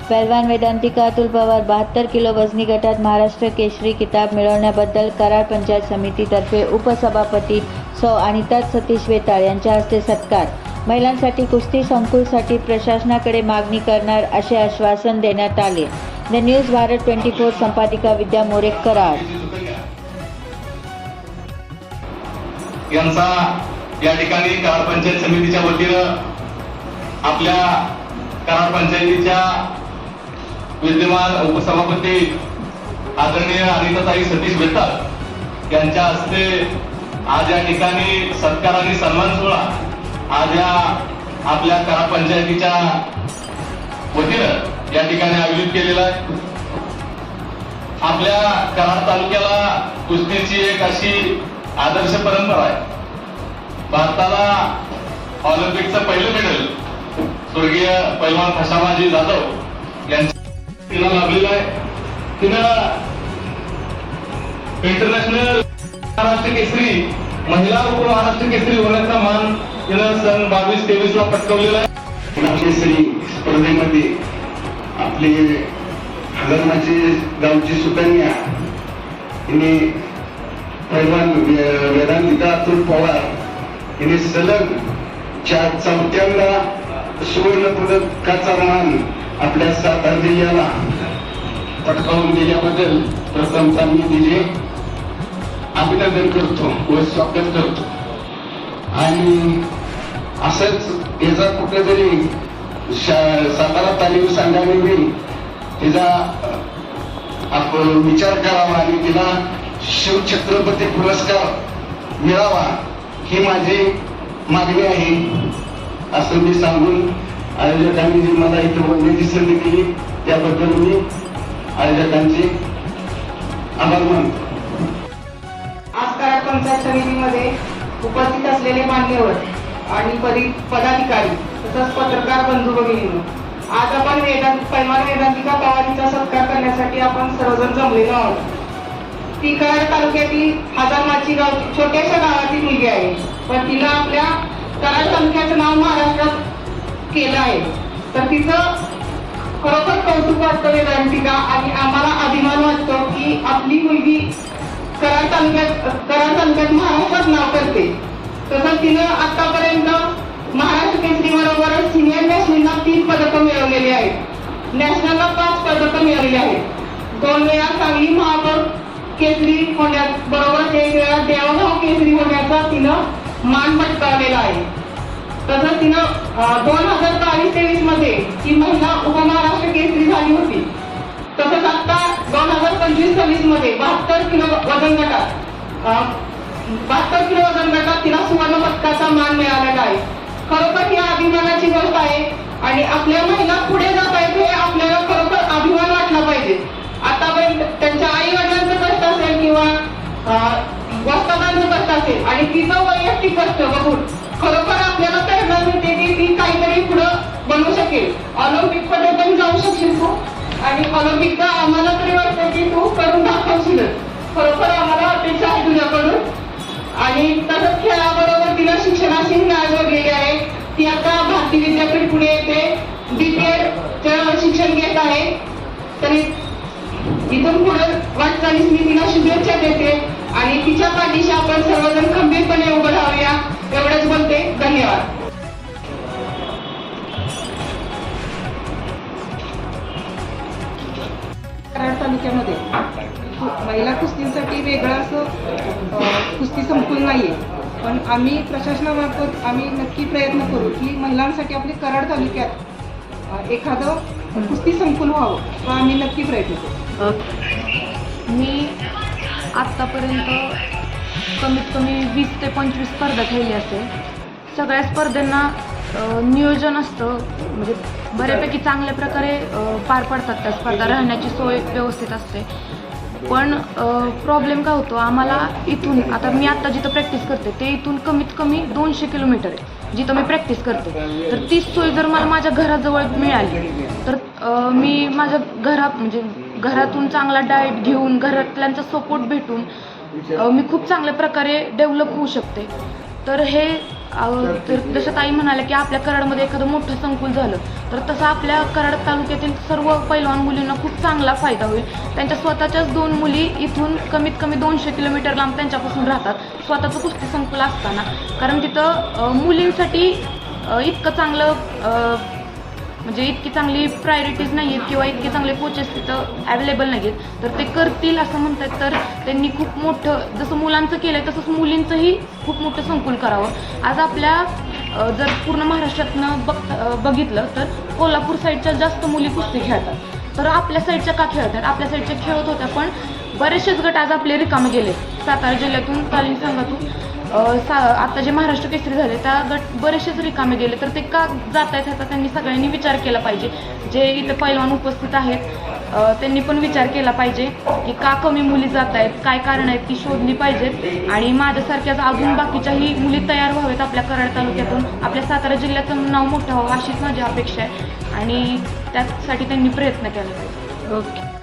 पहलवान वेदांतिका अतुल पवार 72 किलो वजनी गटात महाराष्ट्र केसरी किताब मिळवण्याबद्दल कराड पंचायत समितीतर्फे उपसभापती सौ अनिता सतीश वेताळ यांच्या हस्ते सत्कार. महिलांसाठी कुस्ती संकुलसाठी प्रशासनाकडे मागणी करणार असे आश्वासन देण्यात आले. द न्यूज भारत 24 संपादिका विद्या मोरे, कराड. यांचा या ठिकाणी कराड पंचायत समितीच्या वतीनं आपल्या कराड पंचायतीच्या विद्यमान उपसभापती आदरणीय अनिताताई सतीश वेताळ यांच्या हस्ते आज या ठिकाणी सत्कार आणि सन्मान सोहळा आज या आपल्या कराड पंचायतीच्या वतीनं या ठिकाणी आयोजित केलेला आहे. आपल्या कराड तालुक्याला कुस्तीची एक अशी आदर्श परंपरा आहे. भारताला ऑलिम्पिकचं पहिलं मेडल स्वर्गीय पैलवान खशाबाजी जाधव यांच्या तिला लाभलेलं आहे. तिनं इंटरनॅशनल महाराष्ट्र केसरी महिला उपमहाराष्ट्र केसरी होण्याचा मान तिनं सन 22-23 ला पटकावलेला आहे. केसरी स्पर्धेमध्ये आपले हलरणाची गावची सुकन्या हिने पैलवान वेदांतिका अतुल पवार हिने सलग 4थ्यांदा सुवर्ण पदकाचा मान आपल्या सातारा जिल्ह्याला पटकावून दिल्याबद्दल प्रथमतः मी तिचे अभिनंदन करतो व स्वागत करतो. आणि असंच याचा कुठेतरी सातारा तालीम संघाने मी तिचा आपण विचार करावा आणि तिला शिवछत्रपती पुरस्कार मिळावा ही माझी मागणी आहे असं मी सांगून आयोजकांनी जी मला इथे बोलण्याची संधी दिली त्याबद्दल मी आयोजकांचे आभार मानतो. आज कराड पंचायत समितीमध्ये उपस्थित असलेले मान्यवर आणि पदाधिकारी तसंच पत्रकार बंधू भगिनींनो, आज आपण पैलवान वेदांतिका पवारीचा सत्कार करण्यासाठी आपण सर्वजण जमलेलो आहोत. ती कराड तालुक्यातील हजारमाची छोट्याशा गावातील मुलगी आहे, पण तिला आपल्या कराड तालुक्याचं नाव महाराष्ट्रात केलं आहे. तर तिचं खरोखर कौतुक वाटतं वेदांतिका, आणि आम्हाला अभिमान वाटतो की आपली मुलगी कराड तालुक्यात महाराष्ट्रात नाव करते. तसंच तिनं आतापर्यंत महाराष्ट्र केसरी बरोबरच सिनियर नॅशनलला 3 पदकं मिळवलेली आहेत. नॅशनलला 5 पदकं मिळवलेली आहेत. 2 वेळा सांगली महापौर केसरी होण्यात बरोबर 1 वेळा देवगाव केसरी होण्याचा तिनं मान पटकावलेला आहे. तसंच तिनं 2022-23 मध्ये ती महिला उपमहाराष्ट्र केसरी झाली होती. तसंच आता 2025-26 मध्ये 72 किलो वजन गटात तिला सुवर्ण पदकाचा मान मिळालेला आहे. खरोखर ही अभिमानाची गोष्ट आहे आणि आपल्या महिला पुढे जात आहेत हे आपल्याला खरोखर अभिमान वाटला पाहिजे. आतापर्यंत त्यांच्या आई वडिलांचं कष्ट असेल किंवा वस्तादांचं कष्ट असेल आणि तिचं वैयक्तिक कष्ट बघून खरोखर आपल्याला प्रेरणा मिळते की ती काहीतरी पुढं बनवू शकेल. ऑलिम्पिक मध्ये पण जाऊ शकशील तू, आणि ऑलिम्पिकचा आम्हाला तरी वाटतं की तू करून दाखवशील. खरोखर आम्हाला अपेक्षा आहे तुझ्याकडून. आणि तसंच खेळाबरोबर तिला शिक्षणाची नाळ जोडलेली आहे. ती आता भारती विद्यापीठ पुणे येथे BPEd शिक्षण घेत आहे. तरी इथून पुढे वाटचालीस मी तिला शुभेच्छा देते आणि तिच्या पाठीशी आपण सर्वजण खंबीरपणे उभं राहूया एवढंच बोलते. धन्यवाद. कराड तालुक्यामध्ये महिला कुस्तीसाठी वेगळं असं कुस्ती संकुल नाहीये, पण आम्ही प्रशासनामार्फत आम्ही नक्की प्रयत्न करू की महिलांसाठी आपल्या कराड तालुक्यात एखादं कुस्ती संकुल व्हावं हा आम्ही नक्की प्रयत्न करू. मी आत्तापर्यंत कमीत कमी 20 ते 25 स्पर्धा खेळली असेल. सगळ्या स्पर्धांना नियोजन असतं, म्हणजे बऱ्यापैकी चांगल्या प्रकारे पार पडतात त्या स्पर्धा. राहण्याची सोय व्यवस्थित असते. पण प्रॉब्लेम काय होतो आम्हाला इथून, आता मी आत्ता जिथं प्रॅक्टिस करते ते इथून कमीत कमी 200 किलोमीटर आहे जिथं मी प्रॅक्टिस करते. तर तीच सोय जर मला माझ्या घराजवळ मिळाली तर मी माझ्या घरातून चांगला डाएट घेऊन घरातल्यांचा सपोर्ट भेटून मी खूप चांगल्या प्रकारे डेव्हलप होऊ शकते. तर हे तर जसं ताई म्हणाल्या की आपल्या कराडमध्ये एखादं मोठं संकुल झालं तर तसं आपल्या कराड तालुक्यातील सर्व पैलवान मुलींना खूप चांगला फायदा होईल. त्यांच्या स्वतःच्याच 2 मुली इथून कमीत कमी 200 किलोमीटर लांब त्यांच्यापासून राहतात स्वतःचं कुस्ती संकुल असताना, कारण तिथं मुलींसाठी इतकं चांगलं म्हणजे इतकी चांगली प्रायोरिटीज नाही आहेत किंवा इतके चांगले कोचेस तिथं अवेलेबल नाही आहेत. तर ते करतील असं म्हणतात, तर त्यांनी खूप मोठं जसं मुलांचं केलं आहे तसंच मुलींचंही खूप मोठं संकुल करावं. आज आपल्या जर पूर्ण महाराष्ट्रातनं बघितलं तर कोल्हापूर साईडच्या जास्त मुली कुस्ती खेळतात, तर आपल्या साईडच्या का खेळतात? आपल्या साईडच्या खेळत होत्या पण बरेचसेच गट आज आपले रिकामे गेले. सातारा जिल्ह्यातून तालीम संघातून आता जे महाराष्ट्र केसरी झाले त्या गट बरेचसेच रिकामे गेले, तर ते का जात आहेत ह्याचा त्यांनी सगळ्यांनी विचार केला पाहिजे. जे इथे पैलवान उपस्थित आहेत त्यांनी पण विचार केला पाहिजे की का कमी मुली जात आहेत, काय कारण आहेत ती शोधली पाहिजेत आणि माझ्यासारख्याच अजून बाकीच्याही मुली तयार व्हावेत आपल्या कराड तालुक्यातून. आपल्या सातारा जिल्ह्याचं नाव मोठं व्हावं अशीच माझी अपेक्षा आहे आणि त्यासाठी त्यांनी प्रयत्न केला पाहिजे. ओके.